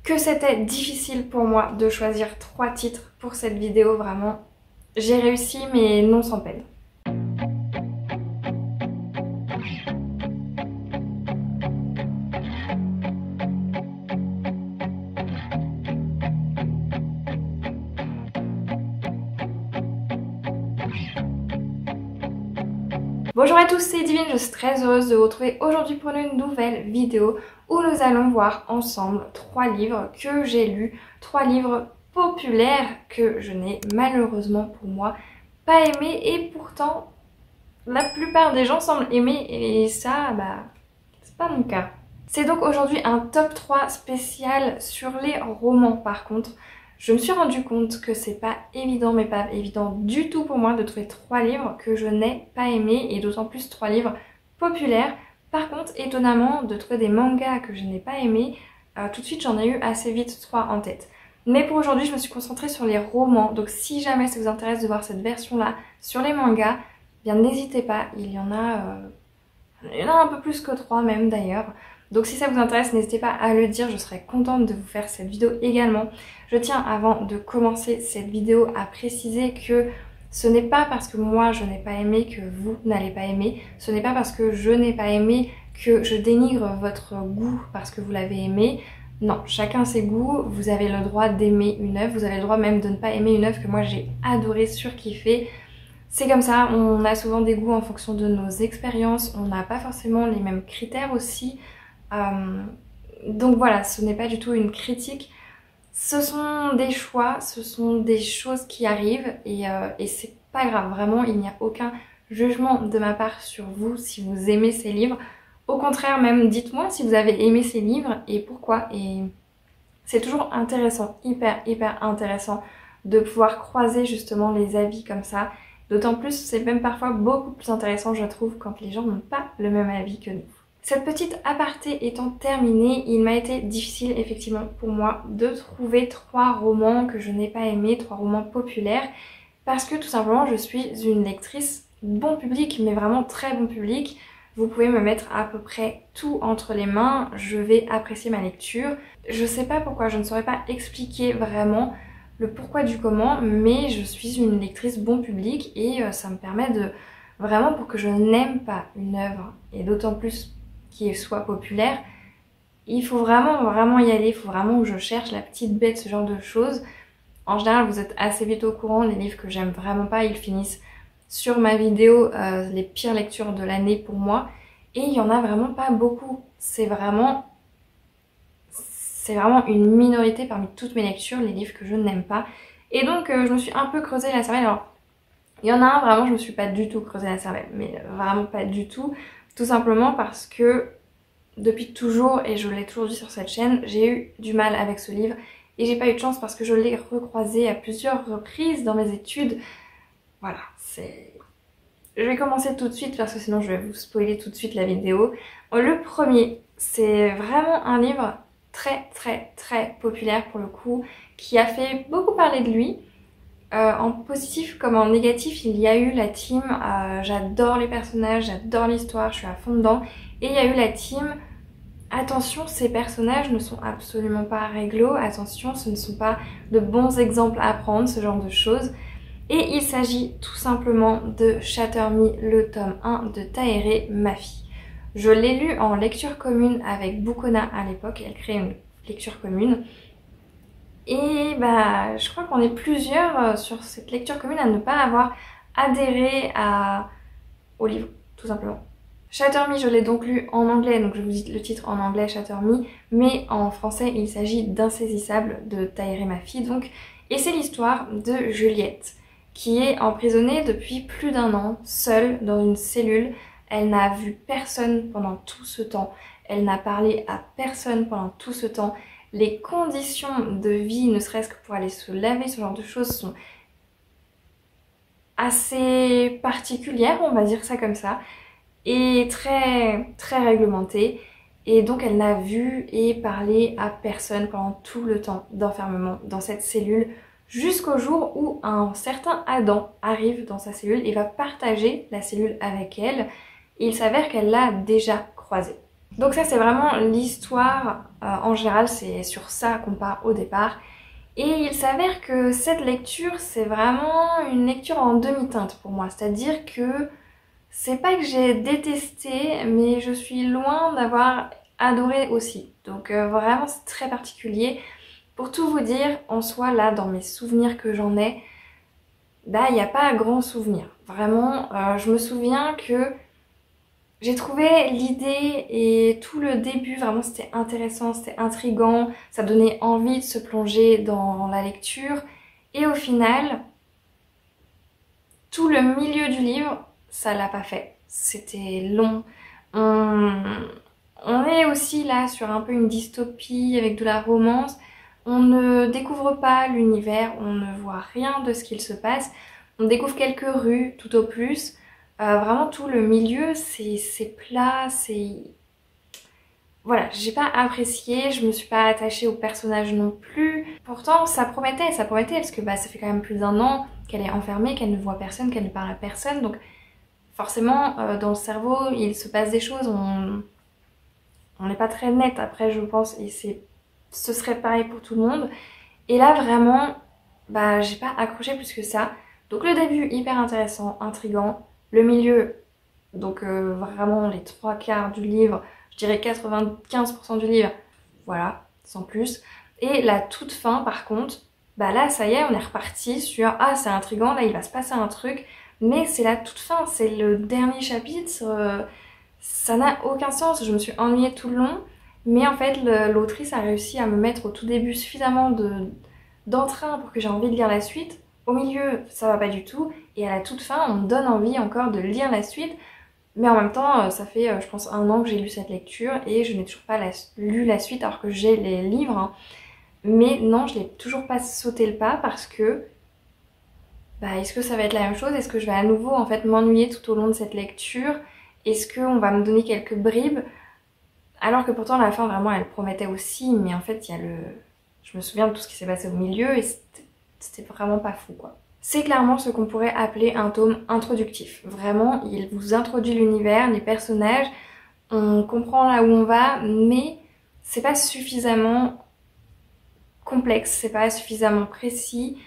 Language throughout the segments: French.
que c'était difficile pour moi de choisir 3 titres pour cette vidéo, vraiment. J'ai réussi mais non sans peine. Bonjour à tous, c'est Divine, je suis très heureuse de vous retrouver aujourd'hui pour une nouvelle vidéo où nous allons voir ensemble 3 livres que j'ai lus, 3 livres populaires que je n'ai malheureusement pour moi pas aimés et pourtant la plupart des gens semblent aimer et ça, c'est pas mon cas. C'est donc aujourd'hui un top 3 spécial sur les romans par contre. Je me suis rendu compte que c'est pas évident, mais pas évident du tout pour moi de trouver 3 livres que je n'ai pas aimés et d'autant plus 3 livres populaires. Par contre, étonnamment, de trouver des mangas que je n'ai pas aimés, tout de suite j'en ai eu assez vite 3 en tête. Mais pour aujourd'hui, je me suis concentrée sur les romans, donc si jamais ça vous intéresse de voir cette version-là sur les mangas, bien n'hésitez pas, il y en a un peu plus que 3 même d'ailleurs. Donc si ça vous intéresse, n'hésitez pas à le dire, je serais contente de vous faire cette vidéo également. Je tiens avant de commencer cette vidéo à préciser que ce n'est pas parce que moi je n'ai pas aimé que vous n'allez pas aimer. Ce n'est pas parce que je n'ai pas aimé que je dénigre votre goût parce que vous l'avez aimé. Non, chacun ses goûts, vous avez le droit d'aimer une œuvre, vous avez le droit même de ne pas aimer une œuvre que moi j'ai adoré, surkiffé. C'est comme ça, on a souvent des goûts en fonction de nos expériences, on n'a pas forcément les mêmes critères aussi. Donc voilà, ce n'est pas du tout une critique. Ce sont des choix, ce sont des choses qui arrivent et c'est pas grave, vraiment, il n'y a aucun jugement de ma part sur vous si vous aimez ces livres. Au contraire même, dites-moi si vous avez aimé ces livres et pourquoi. Et c'est toujours intéressant, hyper intéressant de pouvoir croiser justement les avis comme ça. D'autant plus, c'est même parfois beaucoup plus intéressant je trouve quand les gens n'ont pas le même avis que nous. Cette petite aparté étant terminée, il m'a été difficile effectivement pour moi de trouver 3 romans que je n'ai pas aimés, 3 romans populaires, parce que tout simplement je suis une lectrice bon public, mais vraiment très bon public. Vous pouvez me mettre à peu près tout entre les mains, je vais apprécier ma lecture. Je sais pas pourquoi, je ne saurais pas expliquer vraiment le pourquoi du comment, mais je suis une lectrice bon public et ça me permet de vraiment, pour que je n'aime pas une œuvre, et d'autant plus qui soit populaire, il faut vraiment y aller, il faut vraiment que je cherche la petite bête, ce genre de choses. En général, vous êtes assez vite au courant, les livres que j'aime vraiment pas, ils finissent sur ma vidéo les pires lectures de l'année pour moi, et il y en a vraiment pas beaucoup. C'est vraiment une minorité parmi toutes mes lectures, les livres que je n'aime pas. Et donc je me suis un peu creusé la cervelle. Alors, il y en a un, vraiment, je me suis pas du tout creusé la cervelle, mais vraiment pas du tout. Tout simplement parce que depuis toujours, et je l'ai toujours dit sur cette chaîne, j'ai eu du mal avec ce livre et j'ai pas eu de chance parce que je l'ai recroisé à plusieurs reprises dans mes études. Voilà, je vais commencer tout de suite parce que sinon je vais vous spoiler tout de suite la vidéo. Le premier, c'est vraiment un livre très populaire pour le coup, qui a fait beaucoup parler de lui. En positif comme en négatif, il y a eu la team j'adore les personnages, j'adore l'histoire, je suis à fond dedans. Et il y a eu la team attention, ces personnages ne sont absolument pas réglo, attention, ce ne sont pas de bons exemples à prendre, ce genre de choses. Et il s'agit tout simplement de Shatter Me, le tome 1 de Tahereh Mafi. Je l'ai lu en lecture commune avec Bukona à l'époque, elle crée une lecture commune. Et je crois qu'on est plusieurs sur cette lecture commune à ne pas avoir adhéré au livre, tout simplement. Shatter Me, je l'ai donc lu en anglais, donc je vous dis le titre en anglais, Shatter Me, mais en français il s'agit d'Insaisissable de Tahereh Mafi, donc. Et c'est l'histoire de Juliette, qui est emprisonnée depuis plus d'1 an, seule dans une cellule. Elle n'a vu personne pendant tout ce temps, elle n'a parlé à personne pendant tout ce temps. Les conditions de vie, ne serait-ce que pour aller se laver, ce genre de choses, sont assez particulières, on va dire ça comme ça, et très réglementées. Et donc elle n'a vu et parlé à personne pendant tout le temps d'enfermement dans cette cellule, jusqu'au jour où un certain Adam arrive dans sa cellule et va partager la cellule avec elle. Et il s'avère qu'elle l'a déjà croisé. Donc ça c'est vraiment l'histoire En général, c'est sur ça qu'on part au départ. Et il s'avère que cette lecture, c'est vraiment une lecture en demi-teinte pour moi. C'est-à-dire que c'est pas que j'ai détesté, mais je suis loin d'avoir adoré aussi. Donc vraiment, c'est très particulier. Pour tout vous dire, en soi, là, dans mes souvenirs que j'en ai, bah, il n'y a pas grand souvenir. Vraiment, je me souviens que j'ai trouvé l'idée et tout le début, vraiment c'était intéressant, c'était intriguant, ça donnait envie de se plonger dans la lecture. Et au final, tout le milieu du livre, ça l'a pas fait. C'était long. On, on est aussi là sur un peu une dystopie avec de la romance. On ne découvre pas l'univers, on ne voit rien de ce qu'il se passe. On découvre quelques rues tout au plus. Vraiment tout le milieu, c'est plat, c'est... Voilà, j'ai pas apprécié, je me suis pas attachée au personnage non plus. Pourtant, ça promettait parce que bah, ça fait quand même plus d'1 an qu'elle est enfermée, qu'elle ne voit personne, qu'elle ne parle à personne. Donc forcément, dans le cerveau, il se passe des choses, on n'est pas très net après, je pense, et ce serait pareil pour tout le monde. Et là, vraiment, bah, j'ai pas accroché plus que ça. Donc le début, hyper intéressant, intriguant. Le milieu, donc vraiment les 3/4 du livre, je dirais 95% du livre, voilà, sans plus. Et la toute fin, par contre, bah là, ça y est, on est reparti sur « Ah, c'est intriguant, là, il va se passer un truc ». Mais c'est la toute fin, c'est le dernier chapitre, ça n'a aucun sens. Je me suis ennuyée tout le long, mais en fait, l'autrice a réussi à me mettre au tout début suffisamment d'entrain pour que j'ai envie de lire la suite. Au milieu, ça va pas du tout, et à la toute fin, on me donne envie encore de lire la suite. Mais en même temps, ça fait, je pense, 1 an que j'ai lu cette lecture et je n'ai toujours pas lu la suite alors que j'ai les livres. Hein. Mais non, je n'ai toujours pas sauté le pas parce que, bah, est-ce que ça va être la même chose? Est-ce que je vais à nouveau en fait m'ennuyer tout au long de cette lecture? Est-ce qu'on va me donner quelques bribes? Alors que pourtant, la fin, vraiment, elle promettait aussi, mais en fait, il y a le... Je me souviens de tout ce qui s'est passé au milieu et c'était vraiment pas fou, quoi. C'est clairement ce qu'on pourrait appeler un tome introductif. Vraiment, il vous introduit l'univers, les personnages, on comprend là où on va, mais c'est pas suffisamment complexe, c'est pas suffisamment précis.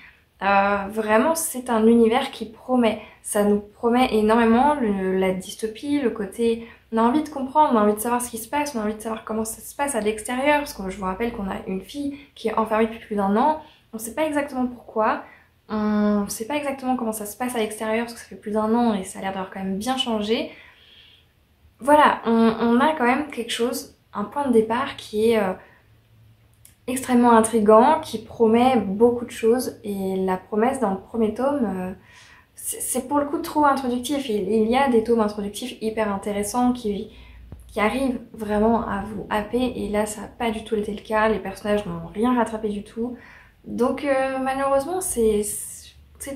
Vraiment, c'est un univers qui promet. Ça nous promet énormément la dystopie, le côté... On a envie de comprendre, on a envie de savoir ce qui se passe, on a envie de savoir comment ça se passe à l'extérieur, parce que je vous rappelle qu'on a une fille qui est enfermée depuis plus d'1 an, on sait pas exactement pourquoi. On sait pas exactement comment ça se passe à l'extérieur parce que ça fait plus d'1 an et ça a l'air d'avoir quand même bien changé. Voilà, on a quand même quelque chose, un point de départ qui est extrêmement intriguant, qui promet beaucoup de choses. Et la promesse dans le premier tome, c'est pour le coup trop introductif. Il y a des tomes introductifs hyper intéressants qui arrivent vraiment à vous happer. Et là, ça n'a pas du tout été le cas. Les personnages n'ont rien rattrapé du tout. Donc malheureusement, c'est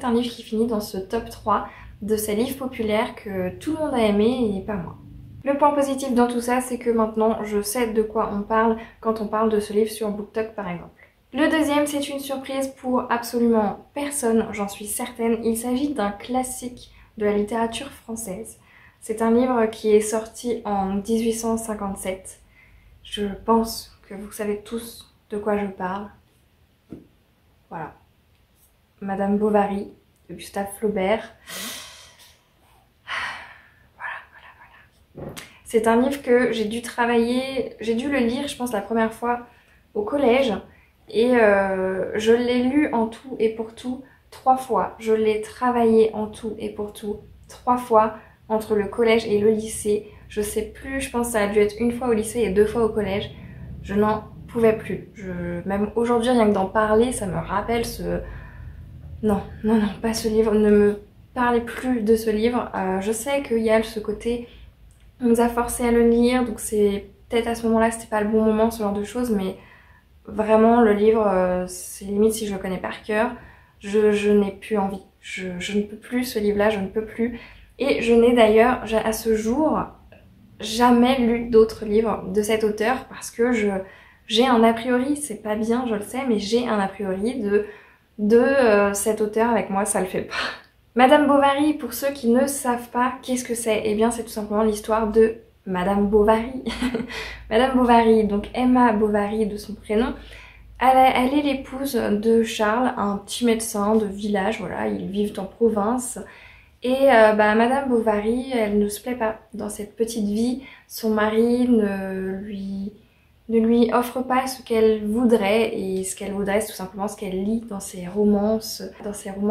un livre qui finit dans ce top 3 de ces livres populaires que tout le monde a aimé et pas moi. Le point positif dans tout ça, c'est que maintenant je sais de quoi on parle quand on parle de ce livre sur BookTok par exemple. Le deuxième, c'est une surprise pour absolument personne, j'en suis certaine. Il s'agit d'un classique de la littérature française. C'est un livre qui est sorti en 1857. Je pense que vous savez tous de quoi je parle. Voilà. Madame Bovary de Gustave Flaubert. Voilà. C'est un livre que j'ai dû travailler, j'ai dû le lire je pense la première fois au collège et je l'ai lu en tout et pour tout 3 fois. Je l'ai travaillé en tout et pour tout 3 fois entre le collège et le lycée. Je sais plus, je pense que ça a dû être 1 fois au lycée et 2 fois au collège. Je n'en pouvais plus. Même aujourd'hui, rien que d'en parler, ça me rappelle ce... Non, pas ce livre. Ne me parlez plus de ce livre. Je sais qu'il y a ce côté... On nous a forcé à le lire, donc c'est peut-être à ce moment-là, c'était pas le bon moment, ce genre de choses, mais vraiment, le livre, c'est limite si je le connais par cœur. Je n'ai plus envie. Je ne peux plus, ce livre-là, je ne peux plus. Et je n'ai d'ailleurs, à ce jour, jamais lu d'autres livres de cet auteur parce que j'ai un a priori, c'est pas bien, je le sais, mais j'ai un a priori de cet auteur avec moi, ça le fait pas. Madame Bovary, pour ceux qui ne savent pas qu'est-ce que c'est, eh bien c'est tout simplement l'histoire de Madame Bovary. Madame Bovary, donc Emma Bovary de son prénom, elle est l'épouse de Charles, un petit médecin de village, voilà, ils vivent en province. Et Madame Bovary, elle ne se plaît pas dans cette petite vie. Son mari ne lui offre pas ce qu'elle voudrait. Et ce qu'elle voudrait, c'est tout simplement ce qu'elle lit dans ses romans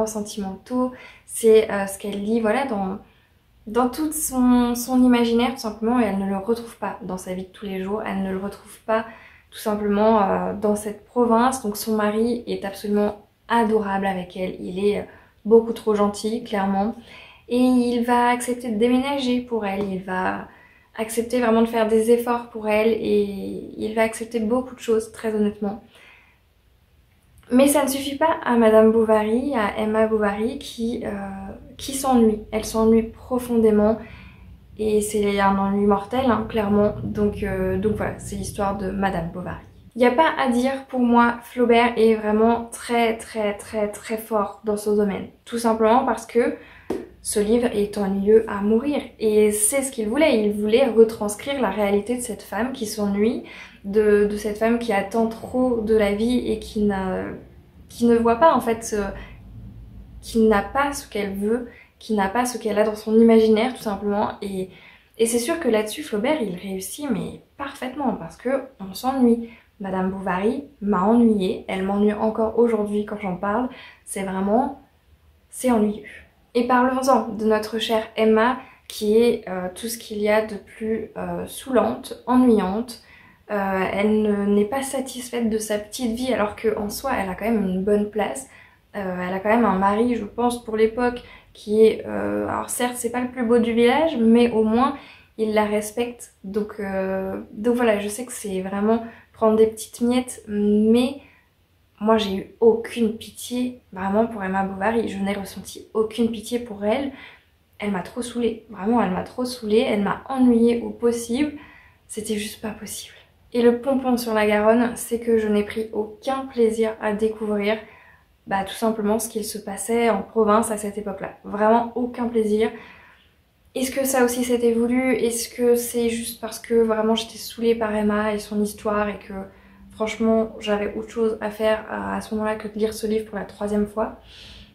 sentimentaux. C'est ce qu'elle lit, voilà, dans tout son imaginaire, tout simplement. Et elle ne le retrouve pas dans sa vie de tous les jours. Elle ne le retrouve pas, tout simplement, dans cette province. Donc son mari est absolument adorable avec elle. Il est beaucoup trop gentil, clairement. Et il va accepter de déménager pour elle, il va accepter vraiment de faire des efforts pour elle et il va accepter beaucoup de choses, très honnêtement. Mais ça ne suffit pas à Madame Bovary, à Emma Bovary qui s'ennuie. Elle s'ennuie profondément et c'est un ennui mortel, hein, clairement. Donc voilà, c'est l'histoire de Madame Bovary. Il n'y a pas à dire, pour moi, Flaubert est vraiment très fort dans ce domaine. Tout simplement parce que ce livre est ennuyeux à mourir et c'est ce qu'il voulait. Il voulait retranscrire la réalité de cette femme qui s'ennuie, de cette femme qui attend trop de la vie et qui ne voit pas en fait, qui n'a pas ce qu'elle veut, qui n'a pas ce qu'elle a dans son imaginaire tout simplement. Et c'est sûr que là-dessus Flaubert il réussit mais parfaitement parce que on s'ennuie. Madame Bovary m'a ennuyée, elle m'ennuie encore aujourd'hui quand j'en parle, c'est ennuyeux. Et parlons-en de notre chère Emma qui est tout ce qu'il y a de plus saoulante, ennuyante. Elle n'est pas satisfaite de sa petite vie alors qu'en soi elle a quand même une bonne place. Elle a quand même un mari, je pense, pour l'époque qui est... alors certes c'est pas le plus beau du village mais au moins il la respecte. Donc voilà, je sais que c'est vraiment prendre des petites miettes mais... Moi j'ai eu aucune pitié vraiment pour Emma Bovary, je n'ai ressenti aucune pitié pour elle. Elle m'a trop saoulée, vraiment elle m'a trop saoulée, elle m'a ennuyée au possible, c'était juste pas possible. Et le pompon sur la Garonne, c'est que je n'ai pris aucun plaisir à découvrir tout simplement ce qu'il se passait en province à cette époque-là. Vraiment aucun plaisir. Est-ce que ça aussi c'était voulu? Est-ce que c'est juste parce que vraiment j'étais saoulée par Emma et son histoire et que... Franchement, j'avais autre chose à faire à ce moment-là que de lire ce livre pour la 3e fois.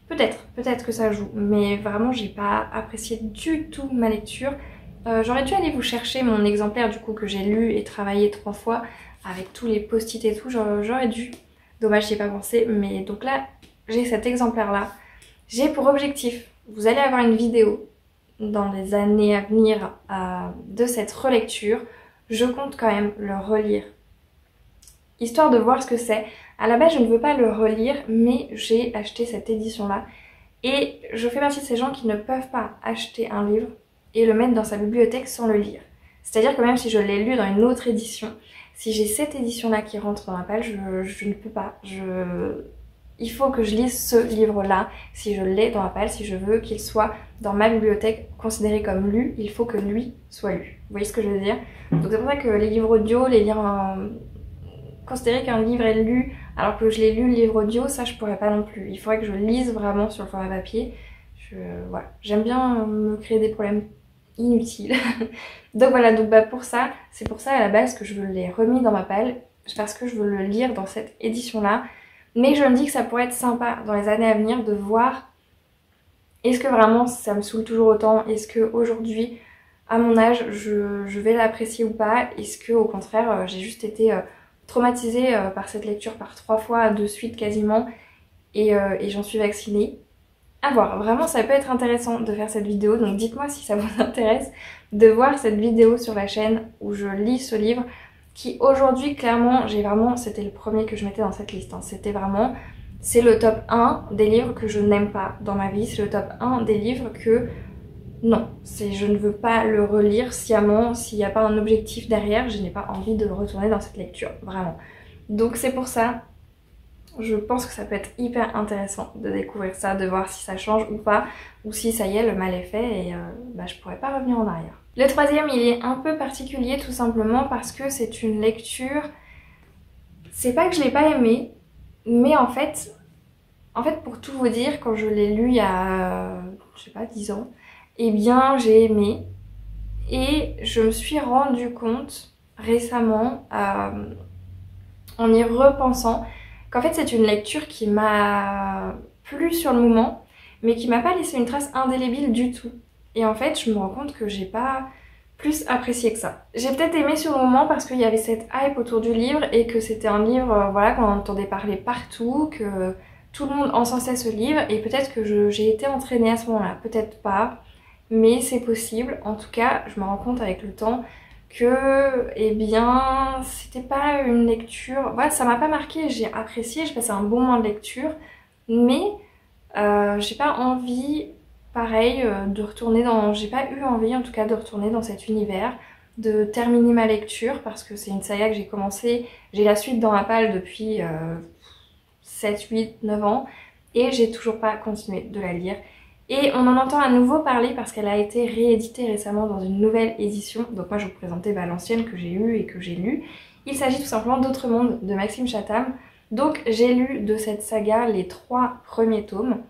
Peut-être que ça joue, mais vraiment j'ai pas apprécié du tout ma lecture. J'aurais dû aller vous chercher mon exemplaire du coup que j'ai lu et travaillé 3 fois avec tous les post-it et tout, j'aurais dû. Dommage, j'y ai pas pensé, mais donc là j'ai cet exemplaire-là. J'ai pour objectif, vous allez avoir une vidéo dans les années à venir de cette relecture. Je compte quand même le relire, histoire de voir ce que c'est. À la base, je ne veux pas le relire, mais j'ai acheté cette édition-là. Et je fais partie de ces gens qui ne peuvent pas acheter un livre et le mettre dans sa bibliothèque sans le lire. C'est-à-dire que même si je l'ai lu dans une autre édition, si j'ai cette édition-là qui rentre dans ma palle, je ne peux pas. Il faut que je lise ce livre-là, si je l'ai dans ma palle, si je veux qu'il soit dans ma bibliothèque considéré comme lu, il faut que lui soit lu. Vous voyez ce que je veux dire? Donc c'est pour ça que les livres audio, les livres... Considérer qu'un livre est lu alors que je l'ai lu le livre audio, ça je pourrais pas non plus. Il faudrait que je lise vraiment sur le format papier. Voilà, j'aime bien me créer des problèmes inutiles. Donc voilà, pour ça, c'est pour ça à la base que je l'ai remis dans ma palle, parce que je veux le lire dans cette édition-là. Mais je me dis que ça pourrait être sympa dans les années à venir de voir est-ce que vraiment ça me saoule toujours autant, est-ce que aujourd'hui, à mon âge, je vais l'apprécier ou pas, est-ce que au contraire j'ai juste été... traumatisée par cette lecture par 3 fois de suite quasiment et j'en suis vaccinée. À voir, vraiment ça peut être intéressant de faire cette vidéo, donc dites-moi si ça vous intéresse de voir cette vidéo sur la chaîne où je lis ce livre qui aujourd'hui clairement, c'était le premier que je mettais dans cette liste, hein. C'était vraiment, c'est le top 1 des livres que je n'aime pas dans ma vie, c'est le top 1 des livres que... Non, je ne veux pas le relire sciemment, s'il n'y a pas un objectif derrière, je n'ai pas envie de retourner dans cette lecture, vraiment. Donc c'est pour ça, je pense que ça peut être hyper intéressant de découvrir ça, de voir si ça change ou pas, ou si ça y est, le mal est fait et je pourrais pas revenir en arrière. Le 3e, il est un peu particulier tout simplement parce que c'est une lecture, c'est pas que je l'ai pas aimé, mais en fait pour tout vous dire, quand je l'ai lu il y a, je sais pas, 10 ans, eh bien j'ai aimé Et je me suis rendu compte récemment, en y repensant, qu'en fait c'est une lecture qui m'a plu sur le moment, mais qui m'a pas laissé une trace indélébile du tout. Et en fait je me rends compte que j'ai pas plus apprécié que ça. J'ai peut-être aimé sur le moment parce qu'il y avait cette hype autour du livre et que c'était un livre voilà, qu'on entendait parler partout, que tout le monde encensait ce livre, et peut-être que j'ai été entraînée à ce moment-là, peut-être pas, mais c'est possible. En tout cas, je me rends compte avec le temps que, eh bien, c'était pas une lecture... Voilà, ça m'a pas marqué, j'ai apprécié, j'ai passé un bon moment de lecture, mais j'ai pas envie, pareil, de retourner dans... J'ai pas eu envie, en tout cas, de retourner dans cet univers, de terminer ma lecture, parce que c'est une saga que j'ai commencé, j'ai la suite dans ma palle depuis 7, 8, 9 ans, et j'ai toujours pas continué de la lire. Et on en entend à nouveau parler parce qu'elle a été rééditée récemment dans une nouvelle édition. Donc moi je vous présentais l'ancienne que j'ai eue et que j'ai lue. Il s'agit tout simplement d'Autre Monde de Maxime Chatham. Donc j'ai lu de cette saga les 3 premiers tomes.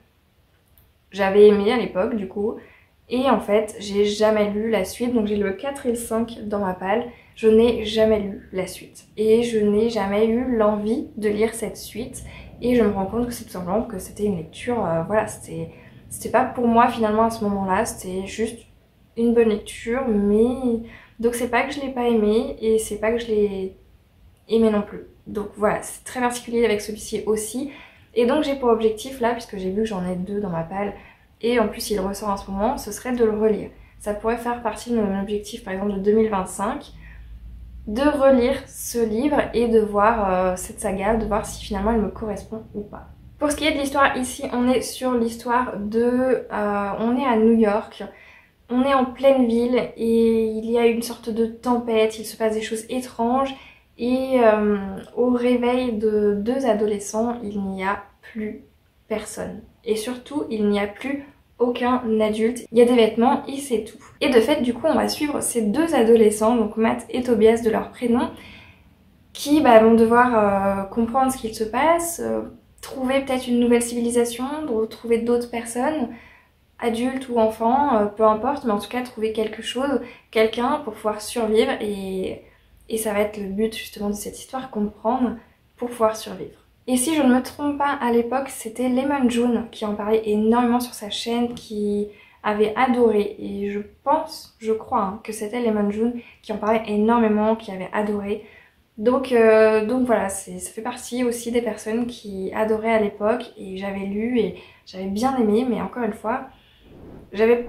J'avais aimé à l'époque du coup. Et en fait j'ai jamais lu la suite. Donc j'ai le 4 et le 5 dans ma palle. Je n'ai jamais lu la suite. Et je n'ai jamais eu l'envie de lire cette suite. Et je me rends compte que c'est tout simplement que c'était une lecture, voilà, c'était pas pour moi finalement à ce moment-là, c'était juste une bonne lecture, mais... Donc c'est pas que je l'ai pas aimé, et c'est pas que je l'ai aimé non plus. Donc voilà, c'est très particulier avec celui-ci aussi. Et donc j'ai pour objectif là, puisque j'ai vu que j'en ai 2 dans ma palle, et en plus il ressort en ce moment, ce serait de le relire. Ça pourrait faire partie de mon objectif par exemple de 2025, de relire ce livre et de voir cette saga, de voir si finalement elle me correspond ou pas. Pour ce qui est de l'histoire, ici on est sur l'histoire de... on est à New York, on est en pleine ville et il y a une sorte de tempête, il se passe des choses étranges, et au réveil de 2 adolescents, il n'y a plus personne. Et surtout, il n'y a plus aucun adulte, il y a des vêtements et c'est tout. Et de fait, du coup, on va suivre ces 2 adolescents, donc Matt et Tobias de leur prénom, qui vont devoir comprendre ce qu'il se passe, trouver peut-être une nouvelle civilisation, trouver d'autres personnes, adultes ou enfants, peu importe, mais en tout cas trouver quelque chose, quelqu'un pour pouvoir survivre, et ça va être le but justement de cette histoire, comprendre pour pouvoir survivre. Et si je ne me trompe pas, à l'époque, c'était Lemon June qui en parlait énormément sur sa chaîne, qui avait adoré, et je pense, je crois que c'était Lemon June qui en parlait énormément, qui avait adoré. Donc voilà, ça fait partie aussi des personnes qui adoraient à l'époque, et j'avais lu et j'avais bien aimé, mais encore une fois, j'aimais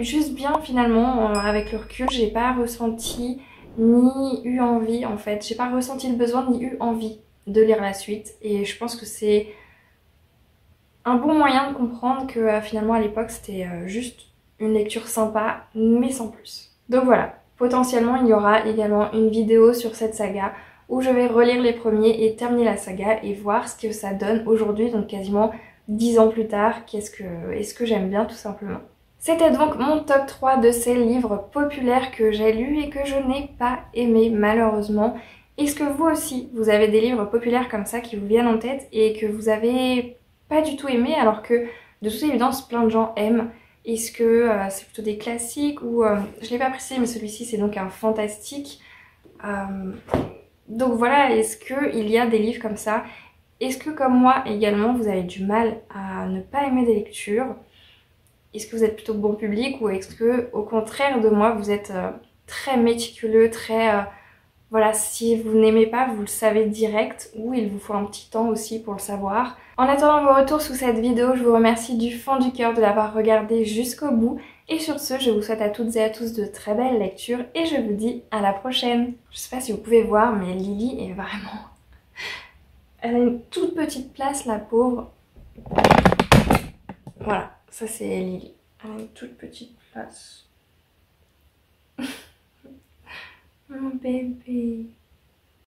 juste bien finalement, avec le recul, j'ai pas ressenti ni eu envie en fait, j'ai pas ressenti le besoin ni eu envie de lire la suite, et je pense que c'est un bon moyen de comprendre que finalement à l'époque c'était juste une lecture sympa mais sans plus. Donc voilà, potentiellement il y aura également une vidéo sur cette saga où je vais relire les premiers et terminer la saga et voir ce que ça donne aujourd'hui, donc quasiment 10 ans plus tard, est-ce que j'aime bien tout simplement. C'était donc mon top 3 de ces livres populaires que j'ai lus et que je n'ai pas aimé malheureusement. Est-ce que vous aussi, vous avez des livres populaires comme ça qui vous viennent en tête et que vous avez pas du tout aimé alors que de toute évidence plein de gens aiment? Est-ce que c'est plutôt des classiques ou... je l'ai pas précisé mais celui-ci c'est donc un fantastique. Donc voilà, est-ce qu'il y a des livres comme ça? Est-ce que comme moi également vous avez du mal à ne pas aimer des lectures? Est-ce que vous êtes plutôt bon public, ou est-ce que au contraire de moi vous êtes très méticuleux, très... voilà, si vous n'aimez pas, vous le savez direct, ou il vous faut un petit temps aussi pour le savoir. En attendant vos retours sous cette vidéo, je vous remercie du fond du cœur de l'avoir regardée jusqu'au bout. Et sur ce, je vous souhaite à toutes et à tous de très belles lectures et je vous dis à la prochaine. Je sais pas si vous pouvez voir, mais Lily est vraiment... Elle a une toute petite place, la pauvre. Voilà, ça c'est Lily. Elle a une toute petite place. Mon bébé.